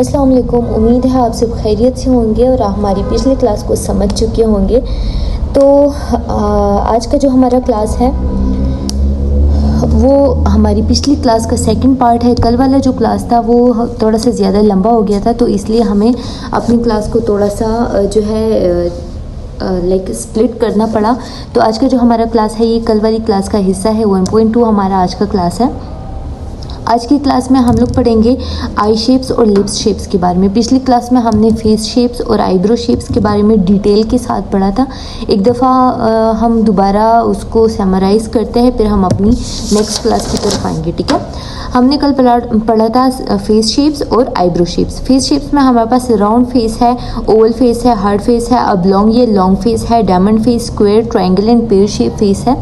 अस्सलाम वालेकुम। उम्मीद है आप सब खैरियत से होंगे और आप हमारी पिछली क्लास को समझ चुके होंगे। तो आज का जो हमारा क्लास है वो हमारी पिछली क्लास का सेकंड पार्ट है। कल वाला जो क्लास था वो थोड़ा सा ज़्यादा लंबा हो गया था, तो इसलिए हमें अपनी क्लास को थोड़ा सा जो है स्प्लिट करना पड़ा। तो आज का जो हमारा क्लास है ये कल वाली क्लास का हिस्सा है। 1.2 हमारा आज का क्लास है। आज की क्लास में हम लोग पढ़ेंगे आई शेप्स और लिप्स शेप्स के बारे में। पिछली क्लास में हमने फेस शेप्स और आईब्रो शेप्स के बारे में डिटेल के साथ पढ़ा था। एक दफ़ा हम दोबारा उसको समराइज़ करते हैं, फिर हम अपनी नेक्स्ट क्लास की तरफ आएंगे। ठीक है, हमने कल पढ़ा था फेस शेप्स और आईब्रो शेप्स। फेस शेप्स में हमारे पास राउंड फेस है, ओवल फेस है, हार्ड फेस है, ऑब्लॉन्ग ये लॉन्ग फेस है, diamond face, square, triangle and pear shape face है।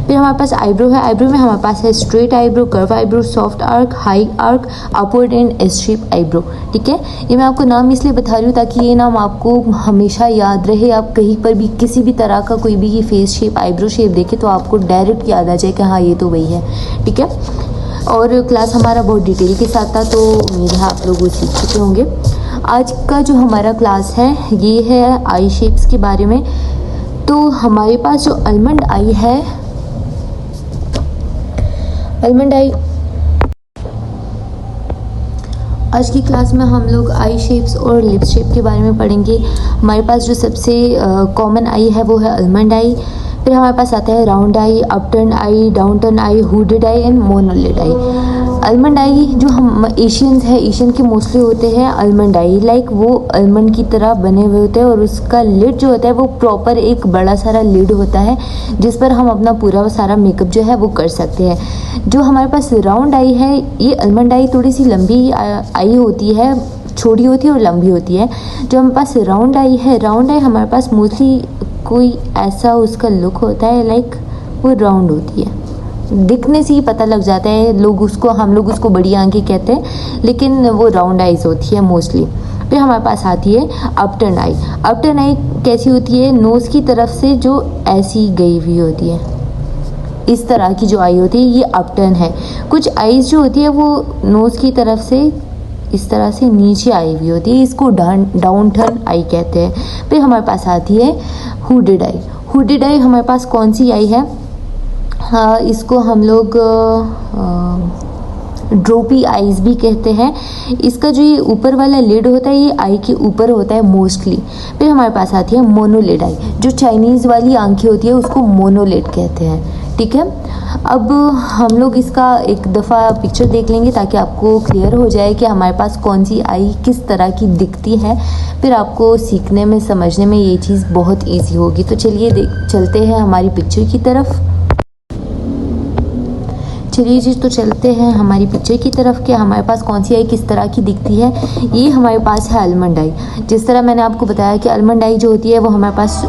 फिर हमारे पास आईब्रो है। आईब्रो में हमारे पास है straight eyebrow, curve eyebrow, soft arc, high arc, upward and S shape eyebrow. ठीक है, ये मैं आपको नाम इसलिए बता रही हूँ ताकि ये नाम आपको हमेशा याद रहे। आप कहीं पर भी किसी भी तरह का कोई भी ये फेस शेप आईब्रो शेप देखे तो आपको डायरेक्ट याद आ जाए कि हाँ ये तो वही है। ठीक है, और क्लास हमारा बहुत डिटेल के साथ था, तो उम्मीद है आप लोग वो सीख चुके होंगे। आज का जो हमारा क्लास है ये है आई शेप्स के बारे में। तो हमारे पास जो आलमंड आई है, आलमंड आई, आज की क्लास में हम लोग आई शेप्स और लिप शेप के बारे में पढ़ेंगे। हमारे पास जो सबसे कॉमन आई है वो है आलमंड आई। फिर हमारे पास आता है round eye, upturn eye, downturn eye, hooded eye and monolid eye. Almond eye जो हम एशियंस है, एशियन के मोस्टली होते हैं आलमंड आई, लाइक वो आलमंड की तरह बने हुए होते हैं और उसका लिड जो होता है वो प्रॉपर एक बड़ा सारा लिड होता है जिस पर हम अपना पूरा सारा मेकअप जो है वो कर सकते हैं। जो हमारे पास राउंड आई है, ये आलमंड आई थोड़ी सी लंबी आई होती है, छोटी होती है और लंबी होती है। जो हमारे पास राउंड आई है, राउंड आई हमारे पास मोस्टली कोई ऐसा उसका लुक होता है, लाइक वो राउंड होती है, दिखने से ही पता लग जाता है हम लोग उसको बड़ी आंखें कहते हैं, लेकिन वो राउंड आइज होती है मोस्टली। फिर हमारे पास आती है अपटर्न आई। अपटर्न आई कैसी होती है, नोज़ की तरफ से जो ऐसी गई हुई होती है, इस तरह की जो आई होती है ये अपटर्न है। कुछ आईज जो होती है वो नोज़ की तरफ से इस तरह से नीचे आई हुई होती है, इसको डाउन टर्न आई कहते हैं। फिर हमारे पास आती है हुडेड आई। हुडेड आई हमारे पास कौन सी आई है, हाँ इसको हम लोग ड्रोपी आईज भी कहते हैं। इसका जो ये ऊपर वाला लिड होता है ये आई के ऊपर होता है मोस्टली। फिर हमारे पास आती है मोनोलिड आई। जो चाइनीज़ वाली आंखें होती है उसको मोनोलिड कहते हैं। ठीक है, अब हम लोग इसका एक दफ़ा पिक्चर देख लेंगे ताकि आपको क्लियर हो जाए कि हमारे पास कौन सी आई किस तरह की दिखती है। फिर आपको सीखने में समझने में ये चीज़ बहुत इजी होगी। तो चलिए चलते हैं हमारी पिक्चर की तरफ। चलिए जी, तो चलते हैं हमारी पिक्चर की तरफ कि हमारे पास कौन सी आई किस तरह की दिखती है। ये हमारे पास है आलमंड आई। जिस तरह मैंने आपको बताया कि आलमंड आई जो होती है वो हमारे पास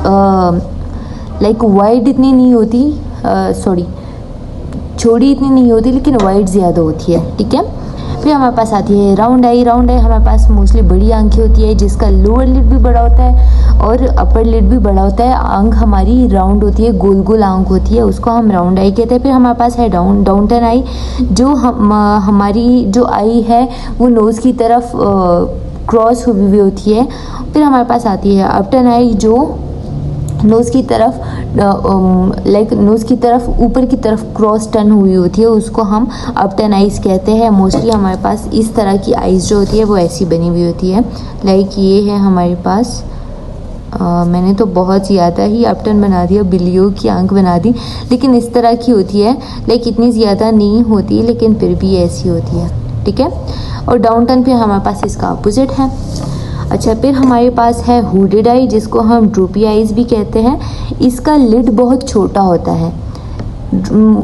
लाइक वाइड इतनी नहीं होती, छोटी इतनी नहीं होती, लेकिन वाइड ज़्यादा होती है। ठीक है, फिर हमारे पास आती है राउंड आई। राउंड आई हमारे पास मोस्टली बड़ी आंखें होती है जिसका लोअर लिड भी बड़ा होता है और अपर लिड भी बड़ा होता है। आंख हमारी राउंड होती है, गोल गोल आंख होती है, उसको हम राउंड आई कहते हैं। फिर हमारे पास है डाउनटर्न आई। जो हमारी जो आई है वो नोज़ की तरफ क्रॉस हुई हुई होती है। फिर हमारे पास आती है अपटर्न आई जो नोज़ की तरफ नोज़ की तरफ ऊपर की तरफ क्रॉस टर्न हुई होती है, उसको हम अपटर्न आइज कहते हैं। मोस्टली हमारे पास इस तरह की आइज़ जो होती है वो ऐसी बनी हुई होती है, लाइक ये है हमारे पास। मैंने तो बहुत ज़्यादा ही अपटर्न बना दिया, बिल्लियों की आंख बना दी, लेकिन इस तरह की होती है, लाइक इतनी ज़्यादा नहीं होती लेकिन फिर भी ऐसी होती है। ठीक है, और डाउन टर्न फिर हमारे पास इसका अपोजिट है। अच्छा, फिर हमारे पास है हुडेड आई जिसको हम ड्रूपी आइज भी कहते हैं। इसका लिड बहुत छोटा होता है।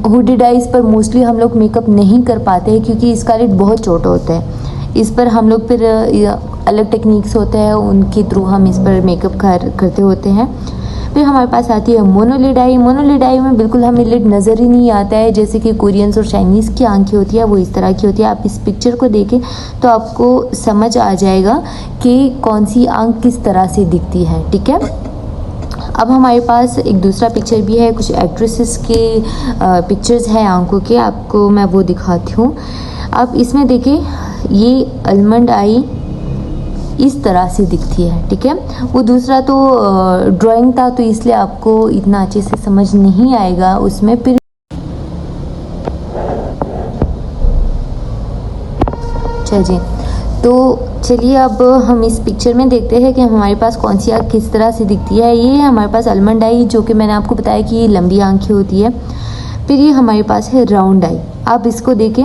हुडेड आइज पर मोस्टली हम लोग मेकअप नहीं कर पाते हैं क्योंकि इसका लिड बहुत छोटा होता है। इस पर हम लोग फिर अलग टेक्निक्स होते हैं, उनके थ्रू हम इस पर मेकअप करते होते हैं। फिर हमारे पास आती है मोनोलिड आई। मोनोलिड आई में बिल्कुल हमें लिड नज़र ही नहीं आता है, जैसे कि कोरियंस और चाइनीज़ की आंखें होती है वो इस तरह की होती है। आप इस पिक्चर को देखें तो आपको समझ आ जाएगा कि कौन सी आंख किस तरह से दिखती है। ठीक है, अब हमारे पास एक दूसरा पिक्चर भी है, कुछ एक्ट्रेसेस के पिक्चर्स हैं आंखों के, आपको मैं वो दिखाती हूँ। आप इसमें देखें, ये आलमंड आई इस तरह से दिखती है, ठीक है। वो दूसरा तो ड्राइंग था तो इसलिए आपको इतना अच्छे से समझ नहीं आएगा उसमें। फिर जी, तो चलिए अब हम इस पिक्चर में देखते हैं कि हमारे पास कौन सी आँख किस तरह से दिखती है। ये है हमारे पास आलमंड आई, जो कि मैंने आपको बताया कि ये लंबी आँखें होती है। फिर ये हमारे पास है राउंड आई। आप इसको देखें,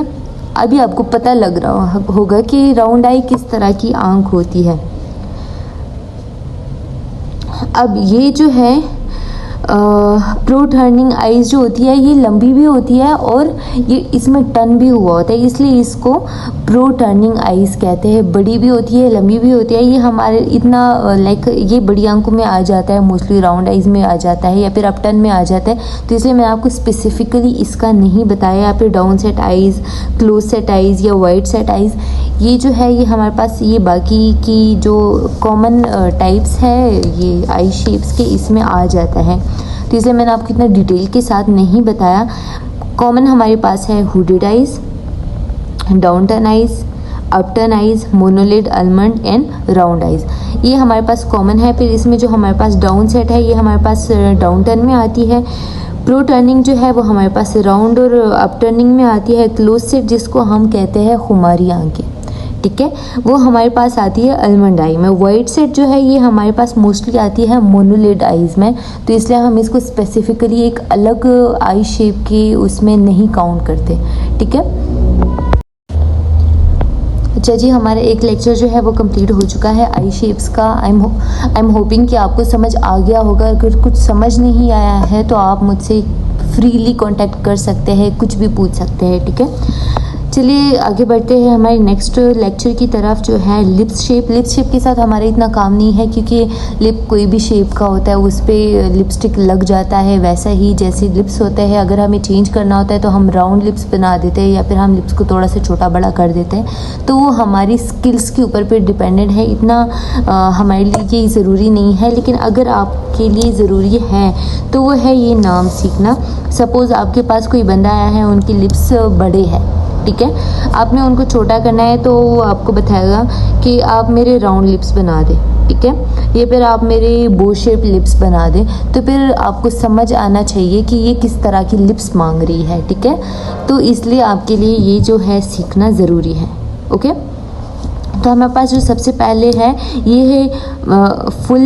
अभी आपको पता लग रहा होगा कि राउंड आई किस तरह की आँख होती है। अब ये जो है प्रो टर्निंग आइज़ जो होती है ये लंबी भी होती है और ये इसमें टर्न भी हुआ होता है, इसलिए इसको प्रो टर्निंग आइज़ कहते हैं। बड़ी भी होती है, लंबी भी होती है। ये हमारे इतना लाइक ये बड़ी आंखों में आ जाता है, मोस्टली राउंड आइज़ में आ जाता है या फिर अप टर्न में आ जाता है, तो इसलिए मैं आपको स्पेसिफिकली इसका नहीं बताया। या फिर down set eyes, close set eyes या वाइड सेट आइज़, ये जो है ये हमारे पास ये बाकी की जो कॉमन टाइप्स है ये आई शेप्स के, इसमें आ जाता है, तो इसलिए मैंने आपको इतना डिटेल के साथ नहीं बताया। कॉमन हमारे पास है hooded eyes, down turn eyes, up turn eyes, monolid, almond and round eyes, ये हमारे पास कॉमन है। फिर इसमें जो हमारे पास डाउन सेट है ये हमारे पास डाउन टर्न में आती है। प्रो टर्निंग जो है वो हमारे पास राउंड और अप टर्निंग में आती है। क्लोज सेट जिसको हम कहते हैं खुमारी आंखें, ठीक है, वो हमारे पास आती है आलमंड आई में। वाइड सेट जो है ये हमारे पास मोस्टली आती है मोनोलिड आइज़ में, तो इसलिए हम इसको स्पेसिफिकली एक अलग आई शेप की उसमें नहीं काउंट करते, ठीक है। अच्छा जी, हमारा एक लेक्चर जो है वो कंप्लीट हो चुका है आई शेप्स का। आई एम होपिंग कि आपको समझ आ गया होगा। अगर कुछ समझ नहीं आया है तो आप मुझसे फ्रीली कांटेक्ट कर सकते हैं, कुछ भी पूछ सकते हैं, ठीक है। चलिए आगे बढ़ते हैं हमारे नेक्स्ट लेक्चर की तरफ, जो है लिप्स शेप। लिप्स शेप के साथ हमारा इतना काम नहीं है क्योंकि लिप कोई भी शेप का होता है, उस पर लिपस्टिक लग जाता है। वैसा ही जैसे लिप्स होते हैं, अगर हमें चेंज करना होता है तो हम राउंड लिप्स बना देते हैं या फिर हम लिप्स को थोड़ा सा छोटा बड़ा कर देते हैं, तो वो हमारी स्किल्स के ऊपर पे डिपेंडेंट है। इतना हमारे लिए ये ज़रूरी नहीं है, लेकिन अगर आपके लिए ज़रूरी है तो वो है ये नाम सीखना। सपोज़ आपके पास कोई बंदा आया है, उनकी लिप्स बड़े हैं, ठीक है, आपने उनको छोटा करना है तो वो आपको बताएगा कि आप मेरे राउंड लिप्स बना दें, ठीक है, ये फिर आप मेरे बो शेप लिप्स बना दें। तो फिर आपको समझ आना चाहिए कि ये किस तरह की लिप्स मांग रही है, ठीक है। तो इसलिए आपके लिए ये जो है सीखना ज़रूरी है, ओके। तो हमारे पास जो सबसे पहले है ये है फुल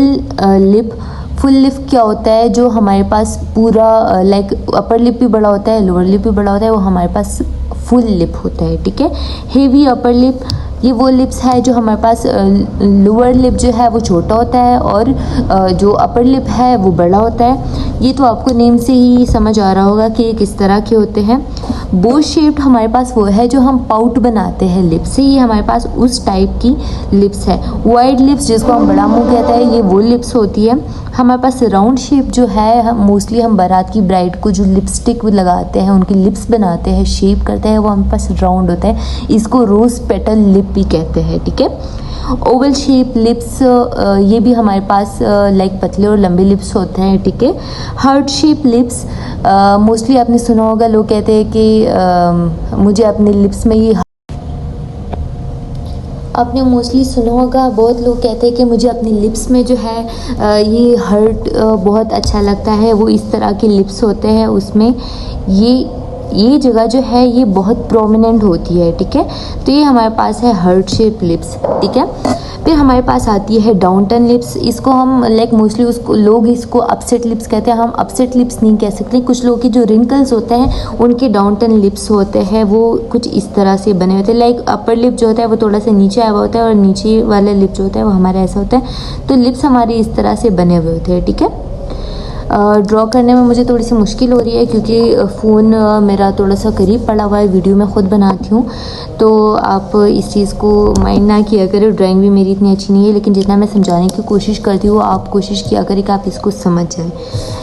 लिप। फुल लिप क्या होता है, जो हमारे पास पूरा लाइक अपर लिप भी बड़ा होता है, लोअर लिप भी बड़ा होता है, वो हमारे पास फुल लिप होता है, ठीक है। हेवी अपर लिप, ये वो लिप्स है जो हमारे पास लोअर लिप जो है वो छोटा होता है और जो अपर लिप है वो बड़ा होता है। ये तो आपको नेम से ही समझ आ रहा होगा कि ये किस तरह के होते हैं। बो शेप्ड हमारे पास वो है जो हम पाउट बनाते हैं लिप्स से, ये हमारे पास उस टाइप की लिप्स है। वाइड लिप्स जिसको हम बड़ा मुंह कहते हैं, ये वो लिप्स होती है। हमारे पास राउंड शेप जो है, मोस्टली हम बारात की ब्राइड को जो लिपस्टिक लगाते हैं, उनकी लिप्स बनाते हैं, शेप करते हैं, वो हमारे पास राउंड होता है। इसको रोज पेटल लिप भी कहते हैं, ठीक है। ओवल शेप लिप्स, ये भी हमारे पास लाइक पतले और लंबे लिप्स होते हैं, ठीक है। हार्ट शेप लिप्स, मोस्टली आपने सुना होगा, लोग कहते हैं कि मुझे अपने लिप्स में ये, आपने मोस्टली सुना होगा, बहुत लोग कहते हैं कि मुझे अपने लिप्स में जो है ये हर्ट बहुत अच्छा लगता है। वो इस तरह के लिप्स होते हैं, उसमें ये जगह जो है ये बहुत प्रोमिनेंट होती है, ठीक है। तो ये हमारे पास है हर्ट शेप लिप्स, ठीक है। फिर हमारे पास आती है डाउन टर्न लिप्स। इसको हम लाइक मोस्टली उसको लोग इसको अपसेट लिप्स कहते हैं, हम अपसेट लिप्स नहीं कह सकते। कुछ लोगों के जो रिंकल्स होते हैं उनके डाउन टर्न लिप्स होते हैं, वो कुछ इस तरह से बने होते हैं। लाइक अपर लिप जो होता है वो थोड़ा सा नीचे आया हुआ होता है और नीचे वाला लिप जो होता है वो हमारा ऐसा होता है। तो लिप्स हमारे इस तरह से बने हुए होते हैं, ठीक है। ड्रॉ करने में मुझे थोड़ी सी मुश्किल हो रही है क्योंकि फ़ोन मेरा थोड़ा सा करीब पड़ा हुआ है, वीडियो मैं ख़ुद बनाती हूँ, तो आप इस चीज़ को माइंड ना किया करें। ड्राइंग भी मेरी इतनी अच्छी नहीं है, लेकिन जितना मैं समझाने की कोशिश करती हूँ आप कोशिश किया करें कि आप इसको समझ जाएं।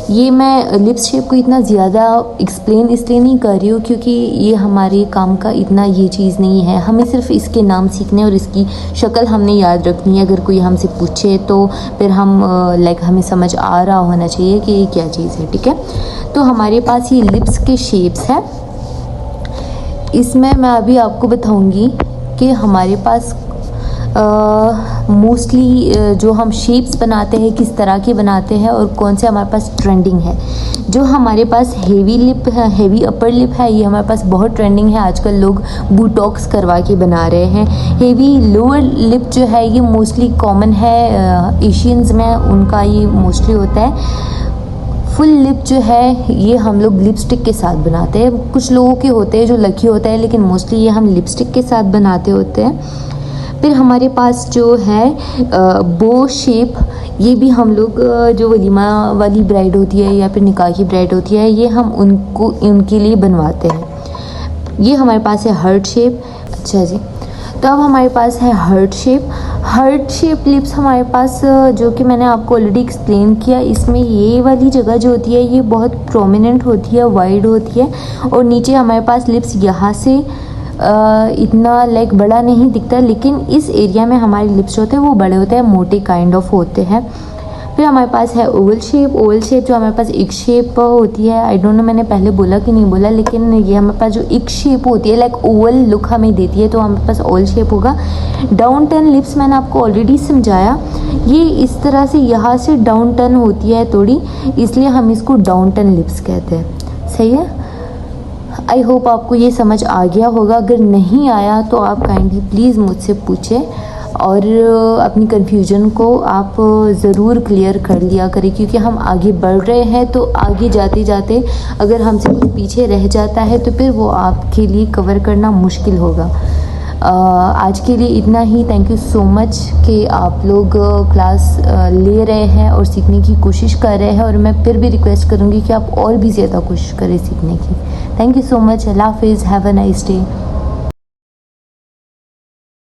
ये मैं लिप्स शेप को इतना ज़्यादा एक्सप्लेन इसलिए नहीं कर रही हूँ क्योंकि ये हमारे काम का इतना ये चीज़ नहीं है। हमें सिर्फ इसके नाम सीखने और इसकी शक्ल हमने याद रखनी है। अगर कोई हमसे पूछे तो फिर हम लाइक हमें समझ आ रहा होना चाहिए कि ये क्या चीज़ है, ठीक है। तो हमारे पास ये लिप्स के शेप्स है। इसमें मैं अभी आपको बताऊंगी कि हमारे पास मोस्टली जो हम शेप्स बनाते हैं किस तरह के बनाते हैं और कौन से हमारे पास ट्रेंडिंग है। जो हमारे पास हेवी लिप है, हेवी अपर लिप है, ये हमारे पास बहुत ट्रेंडिंग है। आजकल लोग बोटॉक्स करवा के बना रहे हैं। हेवी लोअर लिप जो है ये मोस्टली कॉमन है एशियंस में, उनका ये मोस्टली होता है। फुल लिप जो है ये हम लोग लिपस्टिक के साथ बनाते हैं। कुछ लोगों के होते हैं जो लकी होता है, लेकिन मोस्टली ये हम लिपस्टिक के साथ बनाते होते हैं। फिर हमारे पास जो है बो शेप, ये भी हम लोग जो वलीमा वाली ब्राइड होती है या फिर निकाह की ब्राइड होती है, ये हम उनके लिए बनवाते हैं। ये हमारे पास है हार्ट शेप। अच्छा जी, तो अब हमारे पास है heart shape. Heart shape lips हमारे पास जो कि मैंने आपको ऑलरेडी एक्सप्लेन किया, इसमें ये वाली जगह जो होती है ये बहुत प्रोमिनेंट होती है, वाइड होती है, और नीचे हमारे पास लिप्स यहाँ से इतना लाइक बड़ा नहीं दिखता, लेकिन इस एरिया में हमारे लिप्स होते हैं वो बड़े होते हैं, मोटे काइंड ऑफ होते हैं। फिर हमारे पास है ओवल शेप। ओवल शेप जो हमारे पास एक शेप होती है, आई डोंट नो मैंने पहले बोला कि नहीं बोला, लेकिन ये हमारे पास जो एक शेप होती है लाइक ओवल लुक हमें देती है, तो हमारे पास ओवल शेप होगा। डाउन टर्न लिप्स मैंने आपको ऑलरेडी समझाया, ये इस तरह से यहाँ से डाउन टर्न होती है थोड़ी, इसलिए हम इसको डाउन टर्न लिप्स कहते हैं। सही है, आई होप आपको ये समझ आ गया होगा। अगर नहीं आया तो आप काइंडली प्लीज़ मुझसे पूछें और अपनी कन्फ्यूजन को आप ज़रूर क्लियर कर लिया करें, क्योंकि हम आगे बढ़ रहे हैं, तो आगे जाते जाते अगर हमसे कोई पीछे रह जाता है तो फिर वो आपके लिए कवर करना मुश्किल होगा। आज के लिए इतना ही। थैंक यू सो मच कि आप लोग क्लास ले रहे हैं और सीखने की कोशिश कर रहे हैं, और मैं फिर भी रिक्वेस्ट करूँगी कि आप और भी ज़्यादा कोशिश करें सीखने की। Thank you so much. अल्लाह हाफिज़। Have a nice day.